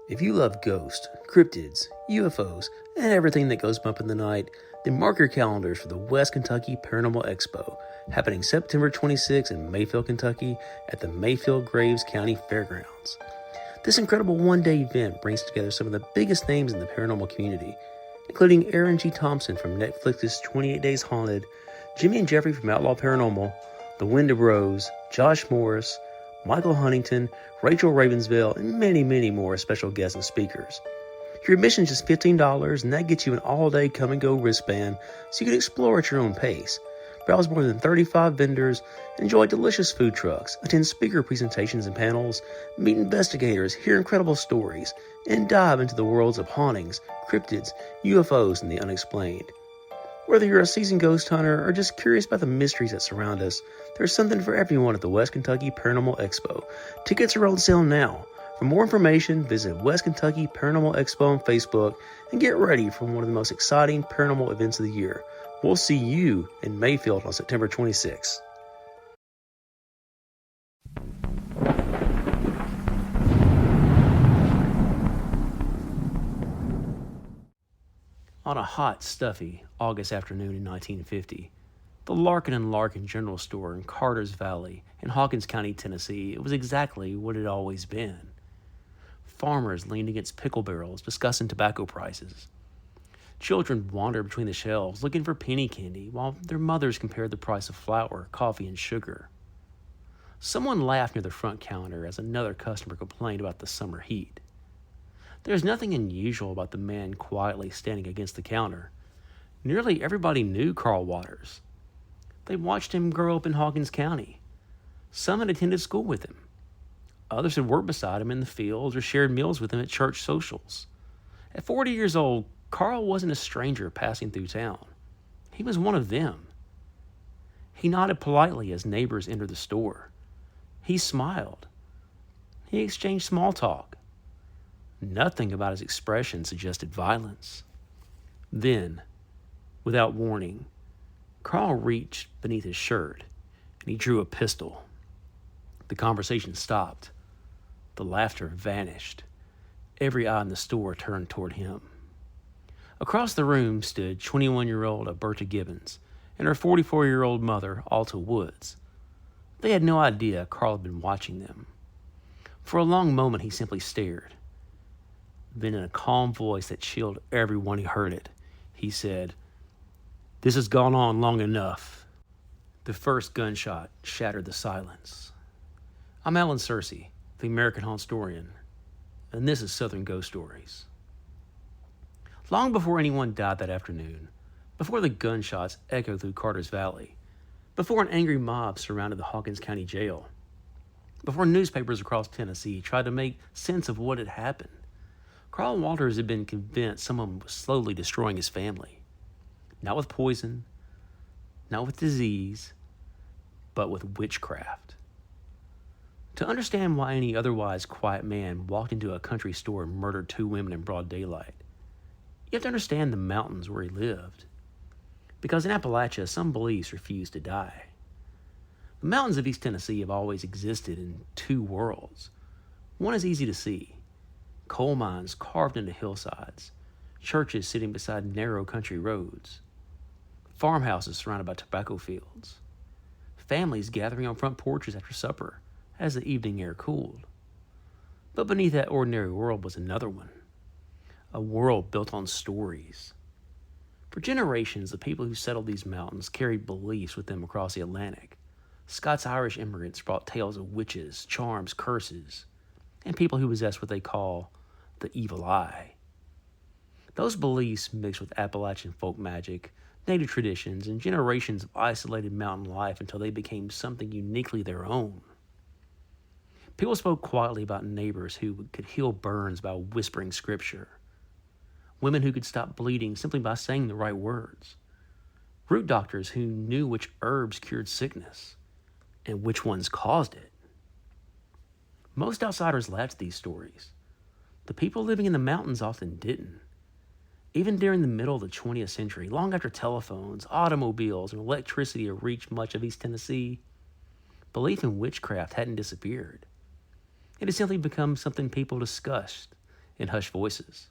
If you love ghosts, cryptids, UFOs, and everything that goes bump in the night, then mark your calendars for the West Kentucky Paranormal Expo, happening September 26 in Mayfield, Kentucky at the Mayfield-Graves County Fairgrounds. This incredible one-day event brings together some of the biggest names in the paranormal community, including Aaron G. Thompson from Netflix's 28 Days Haunted, Jimmy and Jeffrey from Outlaw Paranormal, The Wind of Rose, Josh Morris, Michael Huntington, Rachel Ravensville, and many, many more special guests and speakers. Your admission is just $15, and that gets you an all-day come-and-go wristband so you can explore at your own pace. Browse more than 35 vendors, enjoy delicious food trucks, attend speaker presentations and panels, meet investigators, hear incredible stories, and dive into the worlds of hauntings, cryptids, UFOs, and the unexplained. Whether you're a seasoned ghost hunter or just curious about the mysteries that surround us, there's something for everyone at the West Kentucky Paranormal Expo. Tickets are on sale now. For more information, visit West Kentucky Paranormal Expo on Facebook and get ready for one of the most exciting paranormal events of the year. We'll see you in Mayfield on September 26th. On a hot, stuffy August afternoon in 1950, the Larkin Larkin General Store in Carter's Valley in Hawkins County, Tennessee, it was exactly what it had always been. Farmers leaned against pickle barrels discussing tobacco prices. Children wandered between the shelves looking for penny candy while their mothers compared the price of flour, coffee, and sugar. Someone laughed near the front counter as another customer complained about the summer heat. There was nothing unusual about the man quietly standing against the counter. Nearly everybody knew Carl Waters. They watched him grow up in Hawkins County. Some had attended school with him. Others had worked beside him in the fields or shared meals with him at church socials. At 40 years old, Carl wasn't a stranger passing through town. He was one of them. He nodded politely as neighbors entered the store. He smiled. He exchanged small talk. Nothing about his expression suggested violence. Then, without warning, Carl reached beneath his shirt and he drew a pistol. The conversation stopped. The laughter vanished. Every eye in the store turned toward him. Across the room stood 21-year-old Alberta Gibbons and her 44-year-old mother, Alta Woods. They had no idea Carl had been watching them. For a long moment, he simply stared. Then, in a calm voice that chilled everyone who heard it, he said, "This has gone on long enough." The first gunshot shattered the silence. I'm Alan Sircy, the American Hauntstorian, and this is Southern Ghost Stories. Long before anyone died that afternoon, before the gunshots echoed through Carter's Valley, before an angry mob surrounded the Hawkins County Jail, before newspapers across Tennessee tried to make sense of what had happened, Carl Waters had been convinced someone was slowly destroying his family. Not with poison, not with disease, but with witchcraft. To understand why any otherwise quiet man walked into a country store and murdered 2 women in broad daylight, you have to understand the mountains where he lived. Because in Appalachia, some beliefs refuse to die. The mountains of East Tennessee have always existed in 2 worlds. One is easy to see. Coal mines carved into hillsides, churches sitting beside narrow country roads, farmhouses surrounded by tobacco fields, families gathering on front porches after supper as the evening air cooled. But beneath that ordinary world was another one, a world built on stories. For generations, the people who settled these mountains carried beliefs with them across the Atlantic. Scots-Irish immigrants brought tales of witches, charms, curses, and people who possessed what they call the evil eye. Those beliefs mixed with Appalachian folk magic, native traditions, and generations of isolated mountain life until they became something uniquely their own. People spoke quietly about neighbors who could heal burns by whispering scripture, women who could stop bleeding simply by saying the right words, root doctors who knew which herbs cured sickness and which ones caused it. Most outsiders laughed at these stories. The people living in the mountains often didn't. Even during the middle of the 20th century, long after telephones, automobiles, and electricity had reached much of East Tennessee, belief in witchcraft hadn't disappeared. It had simply become something people discussed in hushed voices.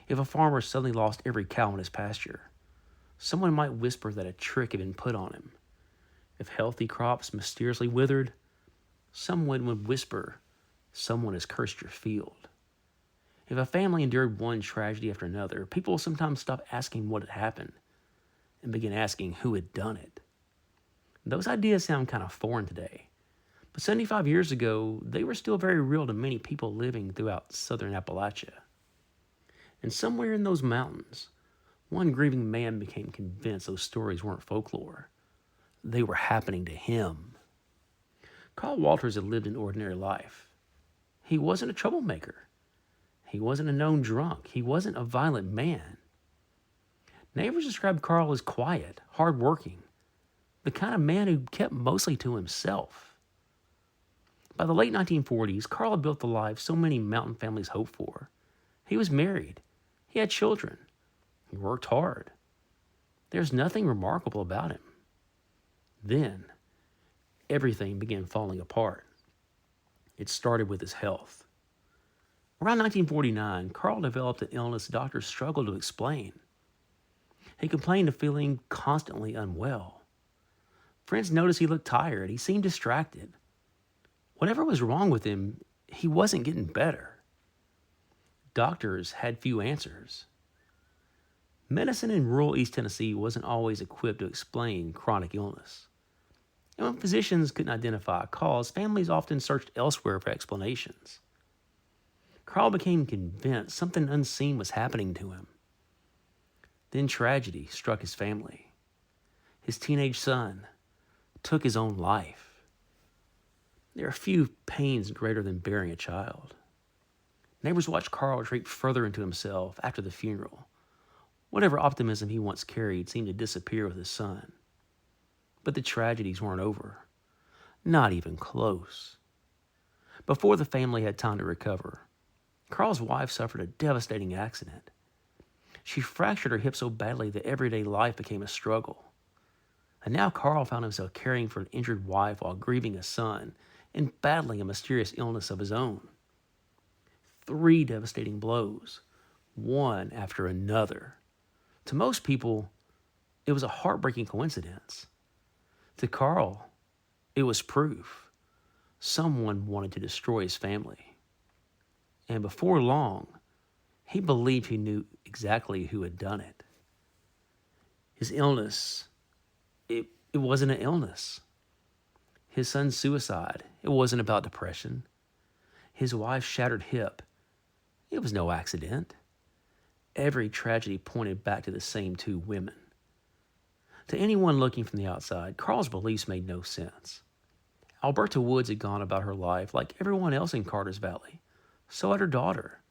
If a farmer suddenly lost every cow in his pasture, someone might whisper that a trick had been put on him. If healthy crops mysteriously withered, someone would whisper, "Someone has cursed your field." If a family endured one tragedy after another, people sometimes stopped asking what had happened and began asking who had done it. Those ideas sound kind of foreign today, but 75 years ago, they were still very real to many people living throughout southern Appalachia. And somewhere in those mountains, one grieving man became convinced those stories weren't folklore. They were happening to him. Carl Walters had lived an ordinary life. He wasn't a troublemaker. He wasn't a known drunk. He wasn't a violent man. Neighbors described Carl as quiet, hardworking, the kind of man who kept mostly to himself. By the late 1940s, Carl had built the life so many mountain families hoped for. He was married. He had children. He worked hard. There's nothing remarkable about him. Then, everything began falling apart. It started with his health. Around 1949, Carl developed an illness doctors struggled to explain. He complained of feeling constantly unwell. Friends noticed he looked tired. He seemed distracted. Whatever was wrong with him, he wasn't getting better. Doctors had few answers. Medicine in rural East Tennessee wasn't always equipped to explain chronic illness. And when physicians couldn't identify a cause, families often searched elsewhere for explanations. Carl became convinced something unseen was happening to him. Then tragedy struck his family. His teenage son took his own life. There are few pains greater than bearing a child. Neighbors watched Carl retreat further into himself after the funeral. Whatever optimism he once carried seemed to disappear with his son. But the tragedies weren't over. Not even close. Before the family had time to recover, Carl's wife suffered a devastating accident. She fractured her hip so badly that everyday life became a struggle. And now Carl found himself caring for an injured wife while grieving a son and battling a mysterious illness of his own. 3 devastating blows, one after another. To most people, it was a heartbreaking coincidence. To Carl, it was proof. Someone wanted to destroy his family. And before long, he believed he knew exactly who had done it. His illness, it wasn't an illness. His son's suicide, it wasn't about depression. His wife's shattered hip, it was no accident. Every tragedy pointed back to the same 2 women. To anyone looking from the outside, Carl's beliefs made no sense. Alberta Woods had gone about her life like everyone else in Carter's Valley. So had her daughter.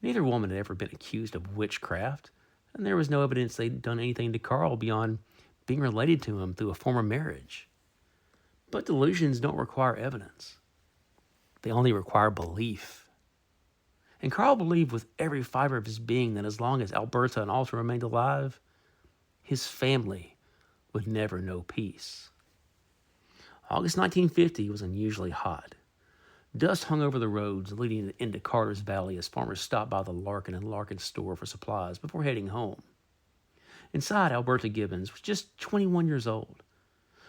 Neither woman had ever been accused of witchcraft, and there was no evidence they'd done anything to Carl beyond being related to him through a former marriage. But delusions don't require evidence. They only require belief. And Carl believed with every fiber of his being that as long as Alberta and Alta remained alive, his family would never know peace. August 1950 was unusually hot. Dust hung over the roads leading into Carter's Valley as farmers stopped by the Larkin Larkin Store for supplies before heading home. Inside, Alberta Gibbons was just 21 years old.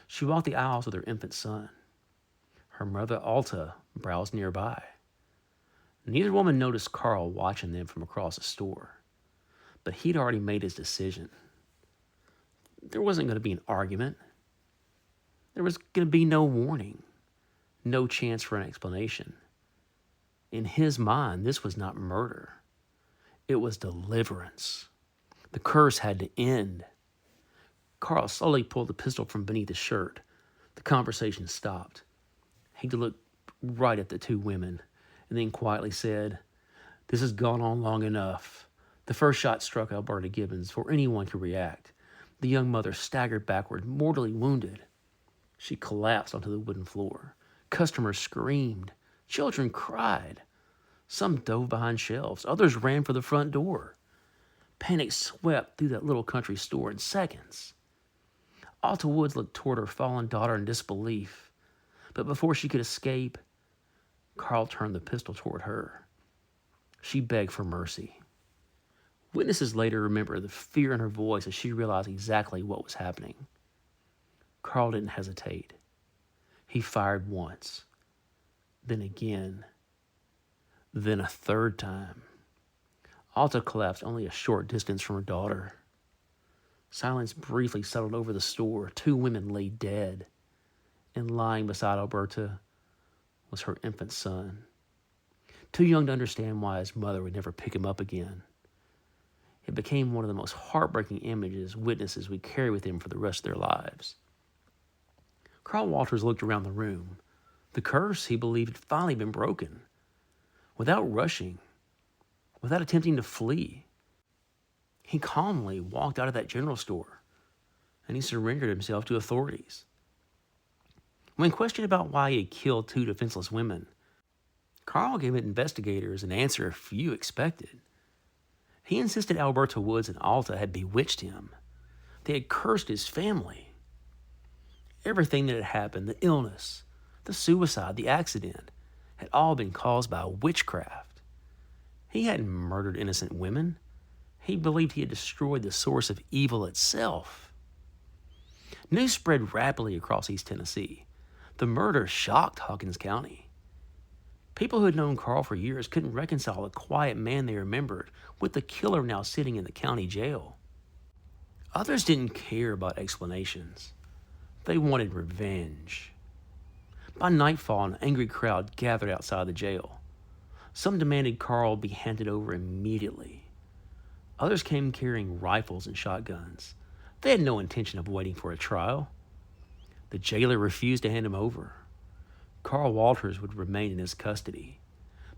She walked the aisles with her infant son. Her mother, Alta, browsed nearby. Neither woman noticed Carl watching them from across the store, but he'd already made his decision. There wasn't going to be an argument. There was going to be no warning, no chance for an explanation. In his mind, this was not murder. It was deliverance. The curse had to end. Carl slowly pulled the pistol from beneath his shirt. The conversation stopped. He looked right at the 2 women and then quietly said, "This has gone on long enough." The first shot struck Alberta Gibbons before anyone could react. The young mother staggered backward, mortally wounded. She collapsed onto the wooden floor. Customers screamed. Children cried. Some dove behind shelves. Others ran for the front door. Panic swept through that little country store in seconds. Alta Woods looked toward her fallen daughter in disbelief. But before she could escape, Carl turned the pistol toward her. She begged for mercy. Witnesses later remember the fear in her voice as she realized exactly what was happening. Carl didn't hesitate. He fired once, then again, then a third time. Alta collapsed only a short distance from her daughter. Silence briefly settled over the store. 2 women lay dead, and lying beside Alberta was her infant son, too young to understand why his mother would never pick him up again. It became one of the most heartbreaking images witnesses would carry with them for the rest of their lives. Carl Walters looked around the room. The curse, he believed, had finally been broken. Without rushing, without attempting to flee, he calmly walked out of that general store, and he surrendered himself to authorities. When questioned about why he had killed 2 defenseless women, Carl gave investigators an answer few expected. He insisted Alberta Woods and Alta had bewitched him. They had cursed his family. Everything that had happened, the illness, the suicide, the accident, had all been caused by witchcraft. He hadn't murdered innocent women. He believed he had destroyed the source of evil itself. News spread rapidly across East Tennessee. The murder shocked Hawkins County. People who had known Carl for years couldn't reconcile the quiet man they remembered with the killer now sitting in the county jail. Others didn't care about explanations. They wanted revenge. By nightfall, an angry crowd gathered outside the jail. Some demanded Carl be handed over immediately. Others came carrying rifles and shotguns. They had no intention of waiting for a trial. The jailer refused to hand him over. Carl Walters would remain in his custody,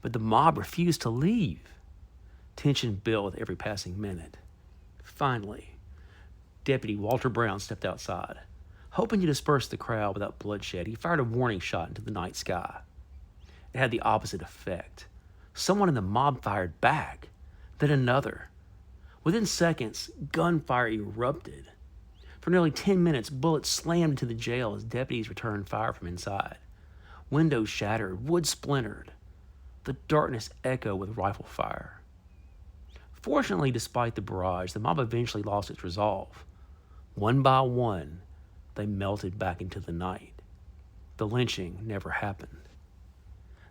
but the mob refused to leave. Tension built with every passing minute. Finally, Deputy Walter Brown stepped outside. Hoping to disperse the crowd without bloodshed, he fired a warning shot into the night sky. It had the opposite effect. Someone in the mob fired back, then another. Within seconds, gunfire erupted. For nearly 10 minutes, bullets slammed into the jail as deputies returned fire from inside. Windows shattered, wood splintered. The darkness echoed with rifle fire. Fortunately, despite the barrage, the mob eventually lost its resolve. One by one, they melted back into the night. The lynching never happened.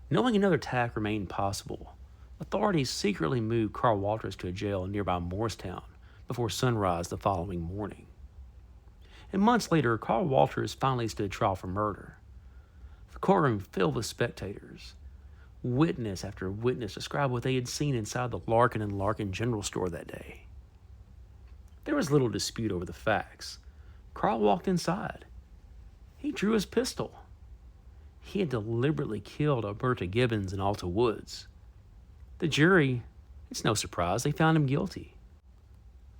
Knowing another attack remained possible, authorities secretly moved Carl Walters to a jail in nearby Morristown before sunrise the following morning. And months later, Carl Walters finally stood trial for murder. The courtroom filled with spectators. Witness after witness described what they had seen inside the Larkin Larkin General Store that day. There was little dispute over the facts. Carl walked inside. He drew his pistol. He had deliberately killed Alberta Gibbons and Alta Woods. The jury, it's no surprise, they found him guilty.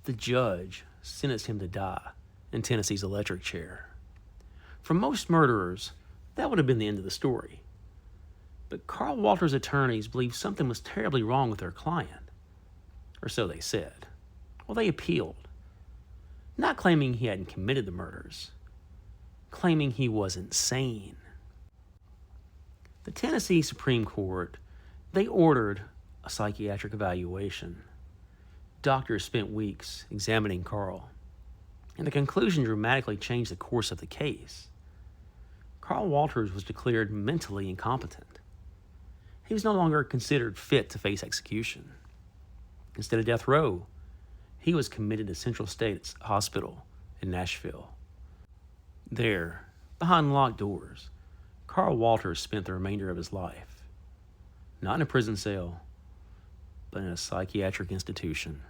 The judge sentenced him to die in Tennessee's electric chair. For most murderers, that would have been the end of the story. But Carl Walters' attorneys believed something was terribly wrong with their client. Or so they said. Well, they appealed. Not claiming he hadn't committed the murders, claiming he wasn't sane. The Tennessee Supreme Court, they ordered a psychiatric evaluation. Doctors spent weeks examining Carl, and the conclusion dramatically changed the course of the case. Carl Walters was declared mentally incompetent. He was no longer considered fit to face execution. Instead of death row, he was committed to Central States Hospital in Nashville. There, behind locked doors, Carl Walters spent the remainder of his life. Not in a prison cell, but in a psychiatric institution.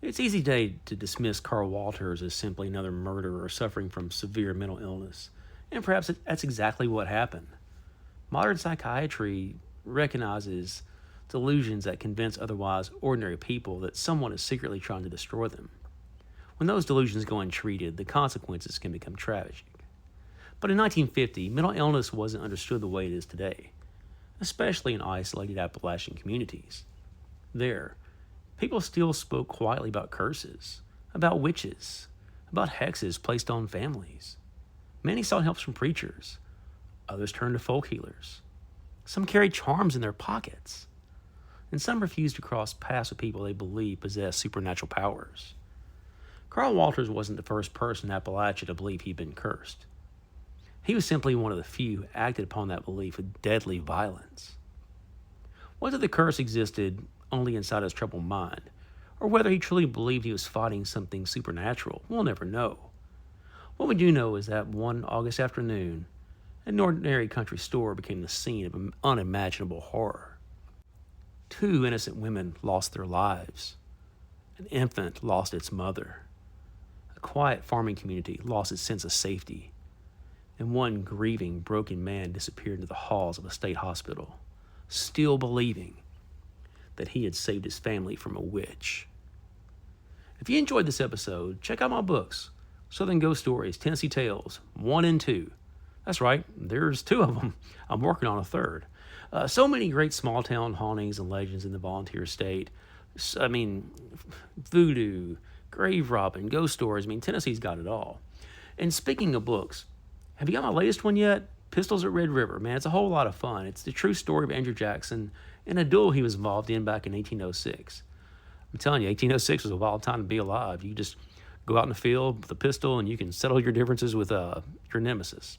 It's easy today to dismiss Carl Walters as simply another murderer suffering from severe mental illness, and perhaps that's exactly what happened. Modern psychiatry recognizes delusions that convince otherwise ordinary people that someone is secretly trying to destroy them. When those delusions go untreated, the consequences can become tragic. But in 1950, mental illness wasn't understood the way it is today, especially in isolated Appalachian communities. There, people still spoke quietly about curses, about witches, about hexes placed on families. Many sought help from preachers. Others turned to folk healers. Some carried charms in their pockets. and some refused to cross paths with people they believed possessed supernatural powers. Carl Walters wasn't the first person in Appalachia to believe he'd been cursed. He was simply one of the few who acted upon that belief with deadly violence. Whether the curse existed only inside his troubled mind, or whether he truly believed he was fighting something supernatural, we'll never know. What we do know is that one August afternoon, an ordinary country store became the scene of an unimaginable horror. 2 innocent women lost their lives. An infant lost its mother. A quiet farming community lost its sense of safety. And one grieving, broken man disappeared into the halls of a state hospital, still believing that he had saved his family from a witch. If you enjoyed this episode, check out my books, Southern Ghost Stories, Tennessee Tales, 1 and 2. That's right, there's 2 of them. I'm working on a 3rd. So many great small-town hauntings and legends in the volunteer state. Voodoo, grave robbing, ghost stories. Tennessee's got it all. And speaking of books, have you got my latest one yet? Pistols at Red River. Man, it's a whole lot of fun. It's the true story of Andrew Jackson and a duel he was involved in back in 1806. I'm telling you, 1806 was a wild time to be alive. You just go out in the field with a pistol and you can settle your differences with your nemesis.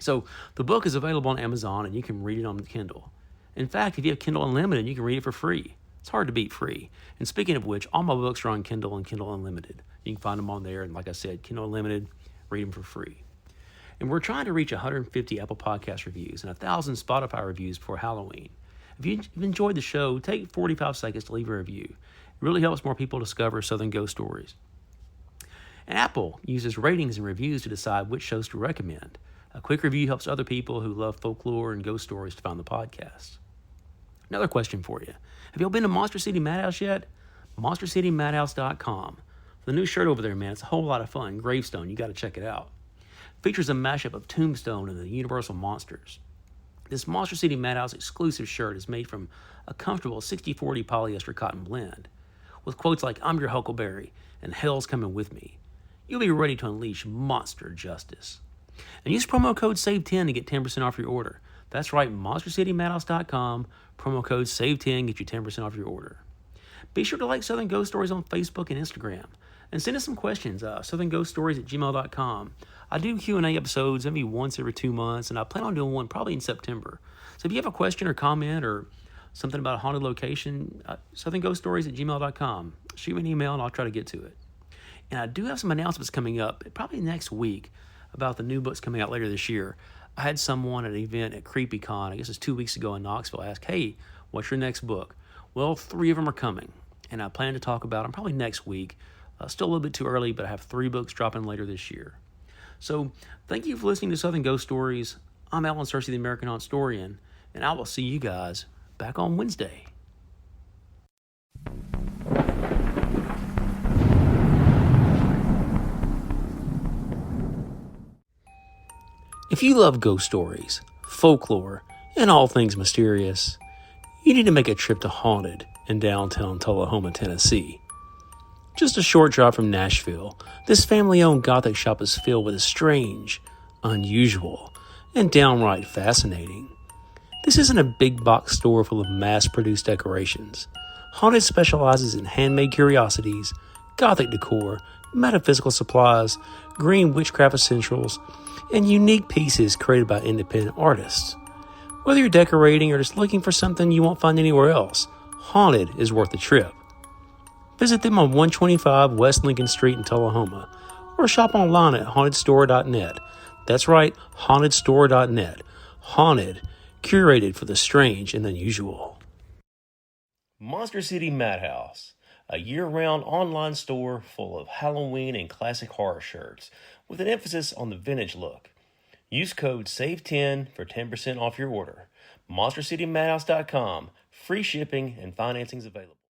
So the book is available on Amazon and you can read it on Kindle. In fact, if you have Kindle Unlimited, you can read it for free. It's hard to beat free. And speaking of which, all my books are on Kindle and Kindle Unlimited. You can find them on there. And like I said, Kindle Unlimited, read them for free. And we're trying to reach 150 Apple Podcast reviews and 1,000 Spotify reviews before Halloween. If you've enjoyed the show, take 45 seconds to leave a review. It really helps more people discover Southern Ghost Stories. And Apple uses ratings and reviews to decide which shows to recommend. A quick review helps other people who love folklore and ghost stories to find the podcast. Another question for you. Have y'all been to Monster City Madhouse yet? MonsterCityMadhouse.com. The new shirt over there, man, it's a whole lot of fun. Gravestone, you got to check it out. Features a mashup of Tombstone and the Universal Monsters. This Monster City Madhouse exclusive shirt is made from a comfortable 60-40 polyester cotton blend, with quotes like, "I'm your Huckleberry," and "Hell's coming with me." You'll be ready to unleash monster justice. And use promo code SAVE10 to get 10% off your order. That's right, MonsterCityMadhouse.com, promo code SAVE10, get you 10% off your order. Be sure to like Southern Ghost Stories on Facebook and Instagram. And send us some questions, southernghoststories@gmail.com. I do Q&A episodes maybe once every 2 months, and I plan on doing one probably in September. So if you have a question or comment or something about a haunted location, southernghoststories@gmail.com. Shoot me an email and I'll try to get to it. And I do have some announcements coming up, probably next week, about the new books coming out later this year. I had someone at an event at CreepyCon, I guess it's 2 weeks ago in Knoxville, ask, "Hey, what's your next book?" Well, 3 of them are coming, and I plan to talk about them probably next week. Still a little bit too early, but I have 3 books dropping later this year. So thank you for listening to Southern Ghost Stories. I'm Alan Sircy, the American Haunt Historian, and I will see you guys back on Wednesday. If you love ghost stories, folklore, and all things mysterious, you need to make a trip to Haunted in downtown Tullahoma, Tennessee. Just a short drive from Nashville, this family-owned Gothic shop is filled with the strange, unusual, and downright fascinating. This isn't a big box store full of mass-produced decorations. Haunted specializes in handmade curiosities, Gothic decor, metaphysical supplies, green witchcraft essentials, and unique pieces created by independent artists. Whether you're decorating or just looking for something you won't find anywhere else, Haunted is worth the trip. Visit them on 125 West Lincoln Street in Tullahoma, or shop online at hauntedstore.net. That's right, hauntedstore.net. Haunted, curated for the strange and unusual. Monster City Madhouse, a year-round online store full of Halloween and classic horror shirts, with an emphasis on the vintage look. Use code SAVE10 for 10% off your order. MonsterCityMadhouse.com. Free shipping and financing's available.